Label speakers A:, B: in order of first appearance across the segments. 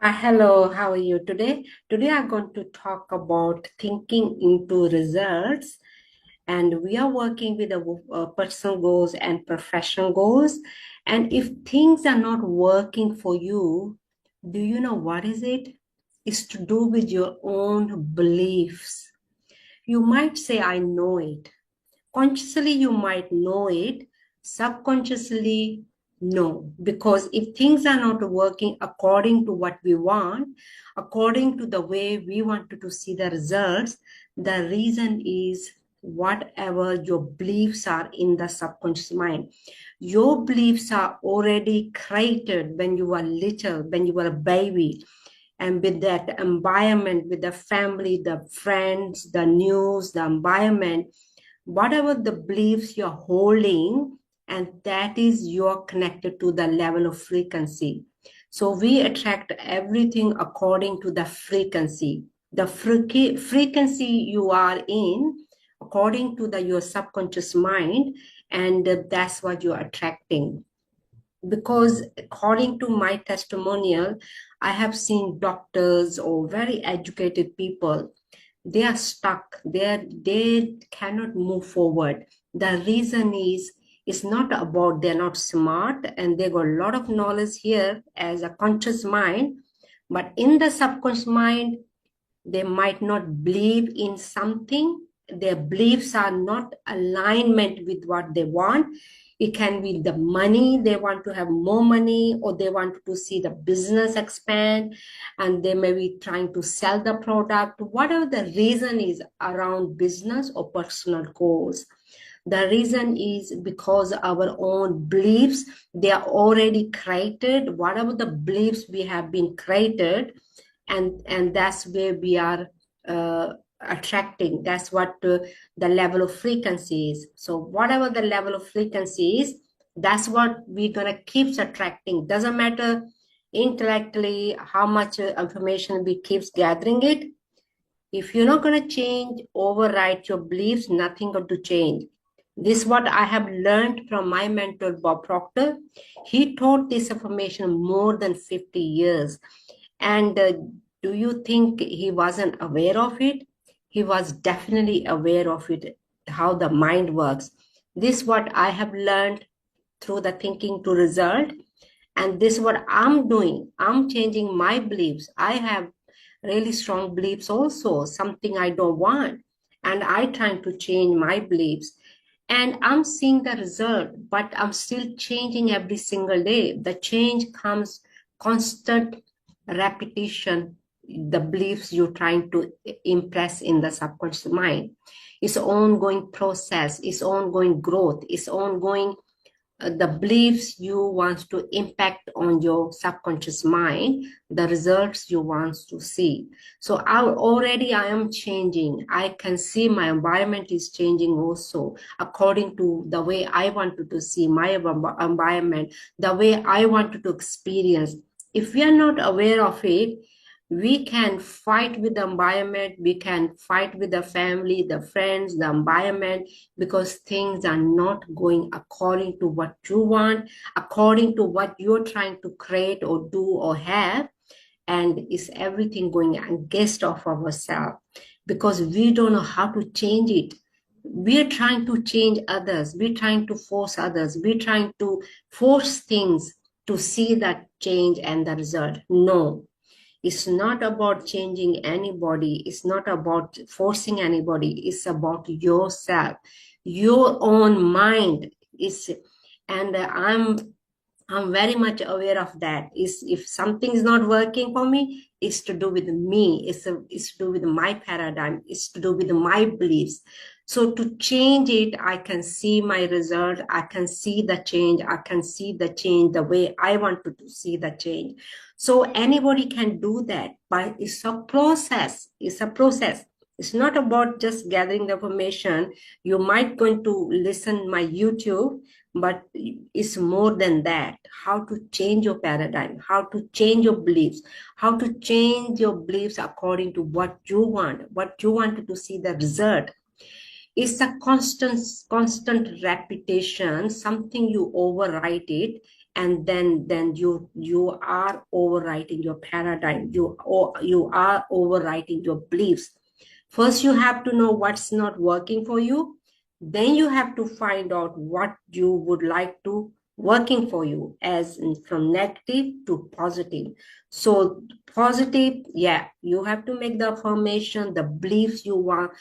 A: Hello, how are you today? Today I'm going to talk about thinking into results, and we are working with personal goals and professional goals. And if things are not working for you, do you know what is it? It's to do with your own beliefs. You might say, I know it. Consciously, you might know it. Subconsciously, no. Because if things are not working according to what we want, according to the way we wanted to see the results, the reason is whatever your beliefs are in the subconscious mind. Your beliefs are already created when you were little, when you were a baby, and with that environment, with the family, the friends, the news, the environment, whatever the beliefs you're holding, and that is you're connected to the level of frequency. So we attract everything according to the frequency. The frequency you are in, according to your subconscious mind, and that's what you're attracting. Because according to my testimonial, I have seen doctors or very educated people, they are stuck, they cannot move forward. The reason is it's not about they're not smart and they got a lot of knowledge here as a conscious mind, but in the subconscious mind they might not believe in something. Their beliefs are not alignment with what they want. It can be the money, they want to have more money, or they want to see the business expand, and they may be trying to sell the product, whatever the reason is around business or personal goals. The reason is because our own beliefs, they are already created, whatever the beliefs we have been created, and that's where we are attracting. That's what the level of frequency is. So whatever the level of frequency is, that's what we're gonna keep attracting. Doesn't matter intellectually how much information we keeps gathering it. If you're not going to change, override your beliefs, nothing going to change. This is what I have learned from my mentor, Bob Proctor. He taught this information more than 50 years. And do you think he wasn't aware of it? He was definitely aware of it, how the mind works. This is what I have learned through the thinking to result. And this is what I'm doing. I'm changing my beliefs. I have really strong beliefs also, something I don't want. And I trying to change my beliefs. And I'm seeing the result, but I'm still changing every single day. The change comes constant repetition, the beliefs you're trying to impress in the subconscious mind. It's ongoing process, it's ongoing growth, it's ongoing the beliefs you want to impact on your subconscious mind, the results you want to see. So I am changing. I can see my environment is changing also according to the way I wanted to see my environment, the way I wanted to experience. If we are not aware of it, we can fight with the environment, we can fight with the family, the friends, the environment, because things are not going according to what you want, according to what you're trying to create or do or have, and is everything going against of ourselves because we don't know how to change it. We're trying to change others, we're trying to force others, we're trying to force things to see that change and the result. No, it's not about changing anybody. It's not about forcing anybody. It's about yourself, your own mind. And I'm very much aware of that. Is if something is not working for me, it's to do with me. It's to do with my paradigm. It's to do with my beliefs. So to change it, I can see my result. I can see the change. I can see the change the way I want to see the change. So anybody can do that, but it's a process. It's a process. It's not about just gathering the information. You might going to listen my YouTube, but it's more than that. How to change your paradigm, how to change your beliefs, how to change your beliefs according to what you wanted to see the result. It's a constant repetition, something you overwrite it, and then you are overwriting your paradigm. You are overwriting your beliefs. First, you have to know what's not working for you. Then you have to find out what you would like to working for you, from negative to positive. So positive, yeah, you have to make the affirmation, the beliefs you want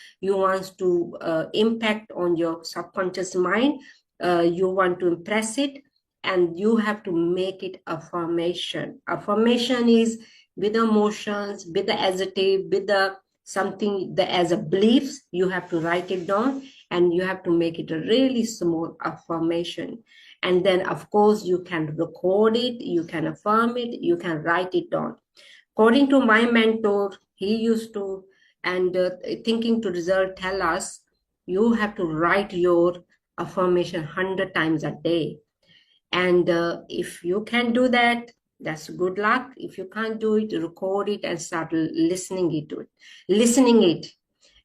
A: to impact on your subconscious mind. You want to impress it, and you have to make it affirmation. Affirmation is with emotions, with the adjective, with the something that as a beliefs. You have to write it down, and you have to make it a really small affirmation. And then of course you can record it, you can affirm it, you can write it down. According to my mentor, he used to, and thinking to result tell us, you have to write your affirmation 100 times a day. And if you can do that, that's good luck. If you can't do it, record it and start listening it,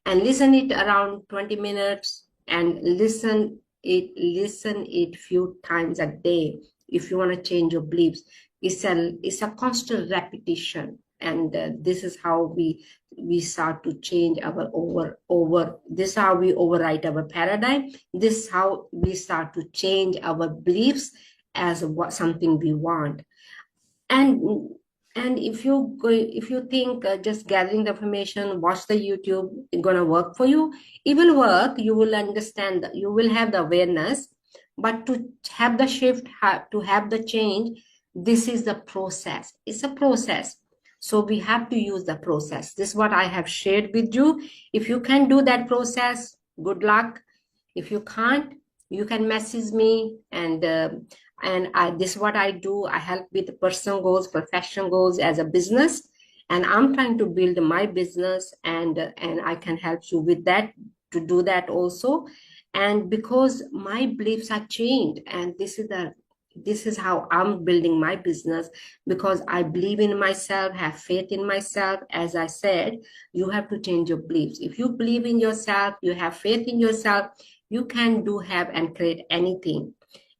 A: and listen it around 20 minutes, and listen it few times a day. If you want to change your beliefs, it's a constant repetition, and this is how we start to change our over this is how we overwrite our paradigm. This is how we start to change our beliefs as something we want. And if you think just gathering the information, watch the YouTube, it's gonna work for you. It will work. You will understand. You will have the awareness. But to have the shift, to have the change, this is the process. It's a process. So we have to use the process. This is what I have shared with you. If you can do that process, good luck. If you can't, you can message me, and this is what I do. I help with personal goals, professional goals as a business, and I'm trying to build my business, and I can help you with that, to do that also. And because my beliefs are changed, and this is how I'm building my business, because I believe in myself, have faith in myself. As I said, you have to change your beliefs. If you believe in yourself, you have faith in yourself, you can do, have, and create anything.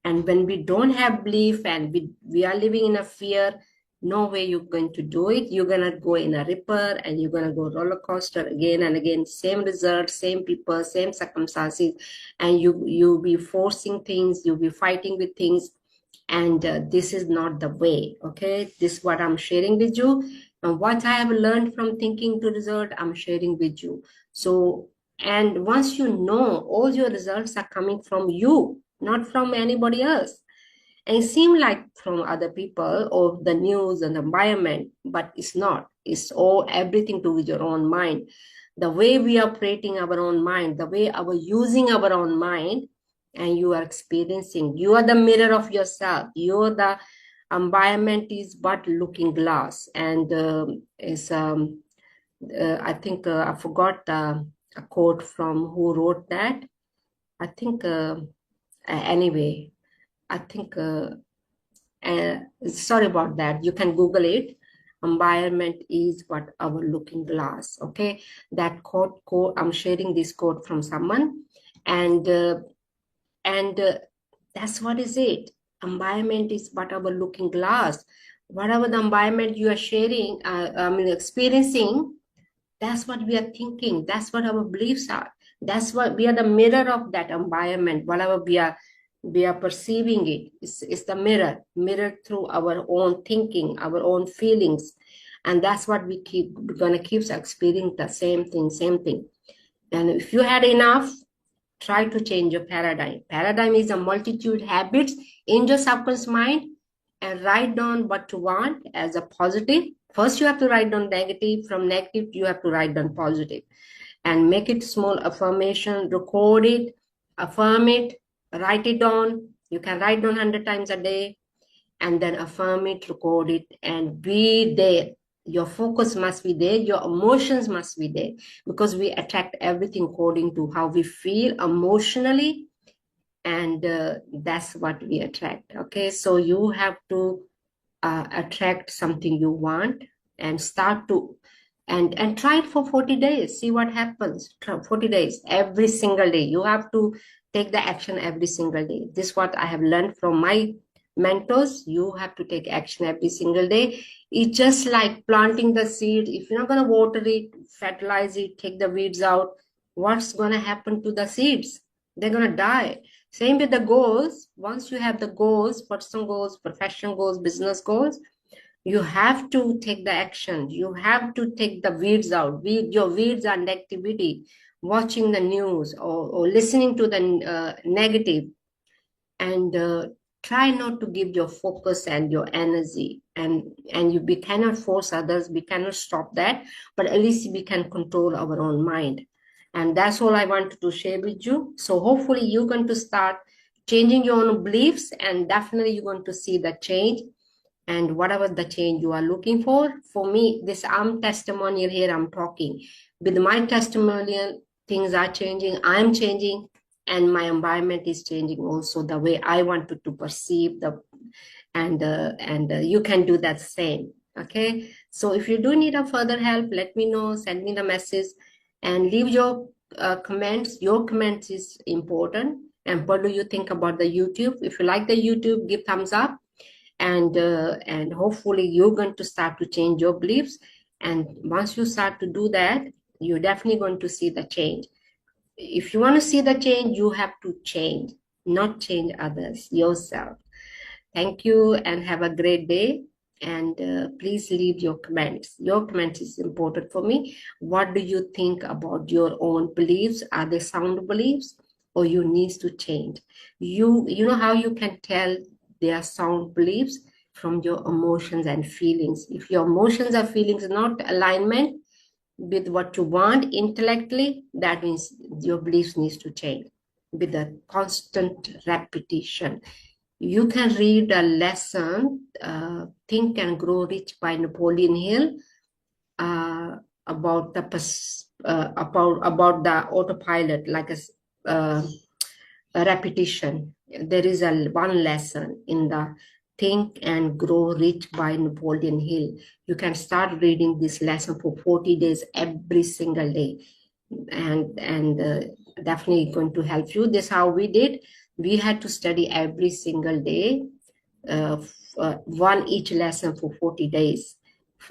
A: And when we don't have belief, and we are living in a fear, no way you're going to do it. You're going to go in a ripper, and you're going to go roller coaster again and again, same result, same people, same circumstances, and you'll be forcing things, you'll be fighting with things, and this is not the way. Okay, this is what I'm sharing with you, and what I have learned from thinking to result, I'm sharing with you. So, and once you know, all your results are coming from you, not from anybody else. And it seems like from other people or the news and the environment, but it's not. It's all everything to do with your own mind. The way we are operating our own mind, the way our using our own mind, and you are experiencing. You are the mirror of yourself. You are the environment is but looking glass. And I think I forgot a quote from who wrote that. I think anyway. I think sorry about that. You can Google it. Environment is but our looking glass. Okay, that quote. I'm sharing this quote from someone, and that's what is it. Environment is but our looking glass. Whatever the environment you are sharing, experiencing, that's what we are thinking. That's what our beliefs are. That's what we are, the mirror of that environment. Whatever we are perceiving it. It's the mirror through our own thinking, our own feelings. And that's what we're gonna keep experiencing the same thing. And if you had enough, try to change your paradigm. Paradigm is a multitude habits in your subconscious mind, and write down what you want as a positive. First, you have to write down negative. From negative, you have to write down positive, and make it small affirmation, record it, affirm it, write it down. You can write down 100 times a day, and then affirm it, record it, and be there. Your focus must be there. Your emotions must be there, because we attract everything according to how we feel emotionally, and that's what we attract. Okay, so you have to attract something you want, and start to and try it for 40 days. See what happens. 40 days, every single day. You have to take the action every single day. This is what I have learned from my mentors, you have to take action every single day. It's just like planting the seed. If you're not going to water it, fertilize it, take the weeds out, what's going to happen to the seeds? They're going to die. Same with the goals. Once you have the goals, personal goals, professional goals, business goals, you have to take the action. You have to take the weeds out. Your weeds are negativity, watching the news or listening to the negative, and try not to give your focus and your energy. We cannot force others, we cannot stop that, but at least we can control our own mind. And that's all I wanted to share with you. So hopefully you're going to start changing your own beliefs, and definitely you're going to see the change. And whatever the change you are looking for me, this I'm testimonial here, I'm talking with my testimonial. Things are changing, I'm changing, and my environment is changing also, the way I wanted to perceive the, and you can do that same. Okay, so if you do need a further help, let me know, send me the message, and leave your comments. Your comments is important. And what do you think about the YouTube? If you like the YouTube, give thumbs up, and hopefully you're going to start to change your beliefs. And once you start to do that, you're definitely going to see the change. If you want to see the change, you have to change, not change others, yourself. Thank you and have a great day. And please leave your comments. Your comments is important for me. What do you think about your own beliefs? Are they sound beliefs, or you need to change? You know how you can tell they are sound beliefs? From your emotions and feelings. If your emotions or feelings are not alignment with what you want intellectually, that means your beliefs needs to change. With a constant repetition, you can read a lesson, Think and Grow Rich by Napoleon Hill, about the autopilot, like a repetition. There is one lesson in the Think and Grow Rich by Napoleon Hill. You can start reading this lesson for 40 days every single day, and definitely going to help you. This is how we did. We had to study every single day, one each lesson for 40 days,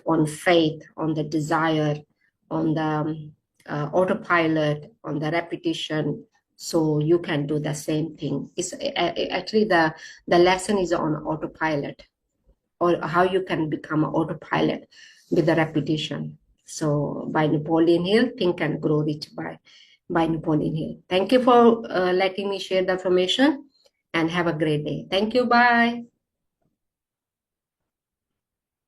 A: on faith, on the desire, on the autopilot, on the repetition. So you can do the same thing. It's actually the lesson is on autopilot, or how you can become an autopilot with the repetition. So by Napoleon Hill, Think and Grow Rich by Napoleon Hill. Thank you for letting me share the information, and have a great day. Thank you. Bye.